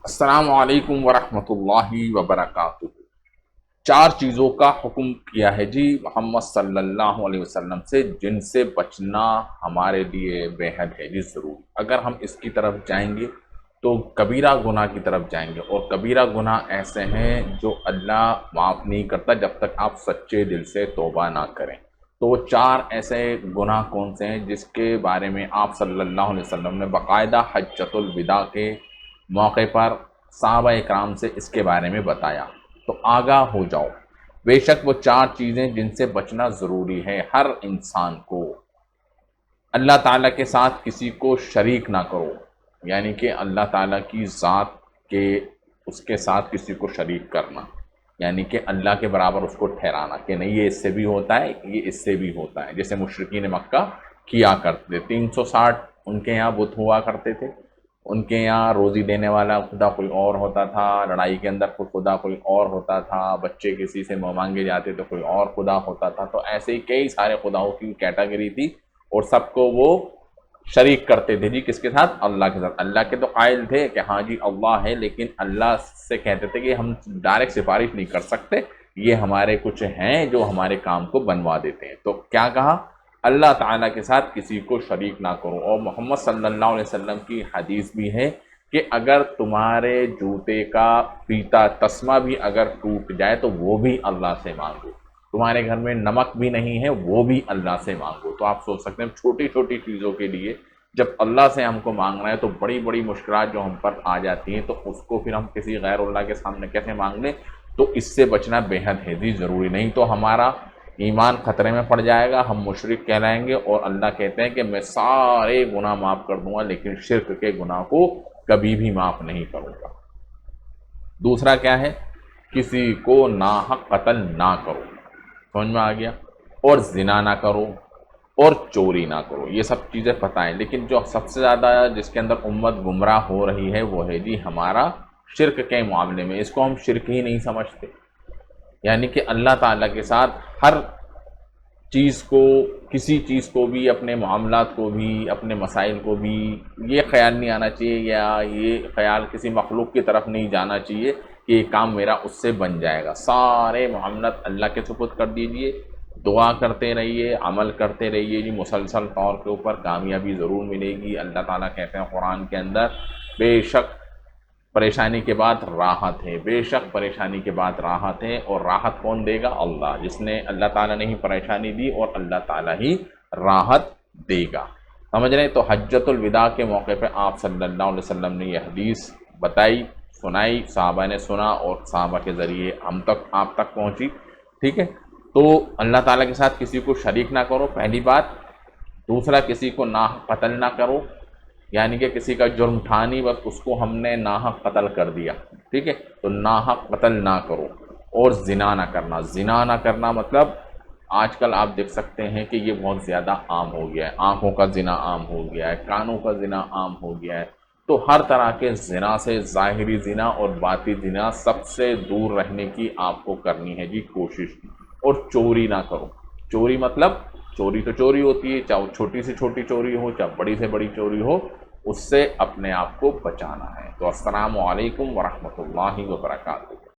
السلام علیکم ورحمۃ اللہ وبرکاتہ۔ چار چیزوں کا حکم کیا ہے جی محمد صلی اللہ علیہ وسلم سے، جن سے بچنا ہمارے لیے بے حد ہے جی ضروری۔ اگر ہم اس کی طرف جائیں گے تو کبیرہ گناہ کی طرف جائیں گے، اور کبیرہ گناہ ایسے ہیں جو اللہ معاف نہیں کرتا جب تک آپ سچے دل سے توبہ نہ کریں۔ تو وہ چار ایسے گناہ کون سے ہیں جس کے بارے میں آپ صلی اللہ علیہ وسلم نے باقاعدہ حجۃ الوداع کے موقع پر صحابہ اکرام سے اس کے بارے میں بتایا، تو آگاہ ہو جاؤ۔ بے شک وہ چار چیزیں جن سے بچنا ضروری ہے ہر انسان کو۔ اللہ تعالیٰ کے ساتھ کسی کو شریک نہ کرو، یعنی کہ اللہ تعالیٰ کی ذات کے اس کے ساتھ کسی کو شریک کرنا، یعنی کہ اللہ کے برابر اس کو ٹھہرانا کہ نہیں یہ اس سے بھی ہوتا ہے، یہ اس سے بھی ہوتا ہے، جیسے مشرکین مکہ کیا کرتے تھے۔ 360 ان کے یہاں بت ہوا کرتے تھے، ان کے یہاں روزی دینے والا خدا کوئی اور ہوتا تھا، لڑائی کے اندر خدا کوئی اور ہوتا تھا، بچے کسی سے مانگے جاتے تو کوئی اور خدا ہوتا تھا۔ تو ایسے ہی کئی سارے خداؤں کی کیٹیگری تھی، اور سب کو وہ شریک کرتے تھے جی کس کے ساتھ؟ اللہ کے ساتھ۔ اللہ کے تو قائل تھے کہ ہاں جی اللہ ہے، لیکن اللہ سے کہتے تھے کہ ہم ڈائریکٹ سفارش نہیں کر سکتے، یہ ہمارے کچھ ہیں جو ہمارے کام کو بنوا دیتے ہیں۔ تو کیا کہا؟ اللہ تعالیٰ کے ساتھ کسی کو شریک نہ کرو۔ اور محمد صلی اللہ علیہ وسلم کی حدیث بھی ہے کہ اگر تمہارے جوتے کا فیتا تسمہ بھی اگر ٹوٹ جائے تو وہ بھی اللہ سے مانگو، تمہارے گھر میں نمک بھی نہیں ہے وہ بھی اللہ سے مانگو۔ تو آپ سوچ سکتے ہیں چھوٹی چھوٹی چیزوں کے لیے جب اللہ سے ہم کو مانگنا ہے تو بڑی بڑی مشکلات جو ہم پر آ جاتی ہیں، تو اس کو پھر ہم کسی غیر اللہ کے سامنے کیسے مانگ لیں؟ تو اس سے بچنا بے حد ہے ضروری، نہیں تو ہمارا ایمان خطرے میں پڑ جائے گا، ہم مشرک کہلائیں گے، اور اللہ کہتے ہیں کہ میں سارے گناہ معاف کر دوں گا لیکن شرک کے گناہ کو کبھی بھی معاف نہیں کروں گا۔ دوسرا کیا ہے؟ کسی کو ناحق قتل نہ کرو، سمجھ میں آ گیا؟ اور زنا نہ کرو، اور چوری نہ کرو۔ یہ سب چیزیں پتہ ہیں، لیکن جو سب سے زیادہ جس کے اندر امت گمراہ ہو رہی ہے وہ ہے جی ہمارا شرک کے معاملے میں۔ اس کو ہم شرک ہی نہیں سمجھتے، یعنی کہ اللہ تعالیٰ کے ساتھ ہر چیز کو، کسی چیز کو بھی، اپنے معاملات کو بھی، اپنے مسائل کو بھی یہ خیال نہیں آنا چاہیے، یا یہ خیال کسی مخلوق کی طرف نہیں جانا چاہیے کہ یہ کام میرا اس سے بن جائے گا۔ سارے معاملات اللہ کے سپرد کر دیجئے، دعا کرتے رہیے، عمل کرتے رہیے جی، مسلسل طور کے اوپر کامیابی ضرور ملے گی۔ اللہ تعالیٰ کہتے ہیں قرآن کے اندر بے شک پریشانی کے بعد راحت ہے، بے شک پریشانی کے بعد راحت ہے، اور راحت کون دے گا؟ اللہ، جس نے اللہ تعالیٰ نے ہی پریشانی دی اور اللہ تعالیٰ ہی راحت دے گا۔ سمجھ رہے؟ تو حجۃ الوداع کے موقع پہ آپ صلی اللہ علیہ وسلم نے یہ حدیث بتائی، سنائی، صحابہ نے سنا، اور صحابہ کے ذریعے ہم تک، آپ تک پہنچی، ٹھیک ہے؟ تو اللہ تعالیٰ کے ساتھ کسی کو شریک نہ کرو، پہلی بات۔ دوسرا، کسی کو ناحق قتل نہ کرو، یعنی کہ کسی کا جرم تھا نہیں، بس اس کو ہم نے ناحق قتل کر دیا، ٹھیک ہے؟ تو ناحق قتل نہ کرو۔ اور زنا نہ کرنا۔ زنا نہ کرنا مطلب آج کل آپ دیکھ سکتے ہیں کہ یہ بہت زیادہ عام ہو گیا ہے، آنکھوں کا زنا عام ہو گیا ہے، کانوں کا زنا عام ہو گیا ہے۔ تو ہر طرح کے زنا سے، ظاہری زنا اور باطنی زنا، سب سے دور رہنے کی آپ کو کرنی ہے جی کوشش۔ اور چوری نہ کرو۔ چوری مطلب چوری تو چوری ہوتی ہے، چاہے وہ چھوٹی سے چھوٹی چوری ہو چاہے بڑی سے بڑی چوری ہو، اس سے اپنے آپ کو بچانا ہے۔ تو السلام علیکم ورحمۃ اللہ وبرکاتہ۔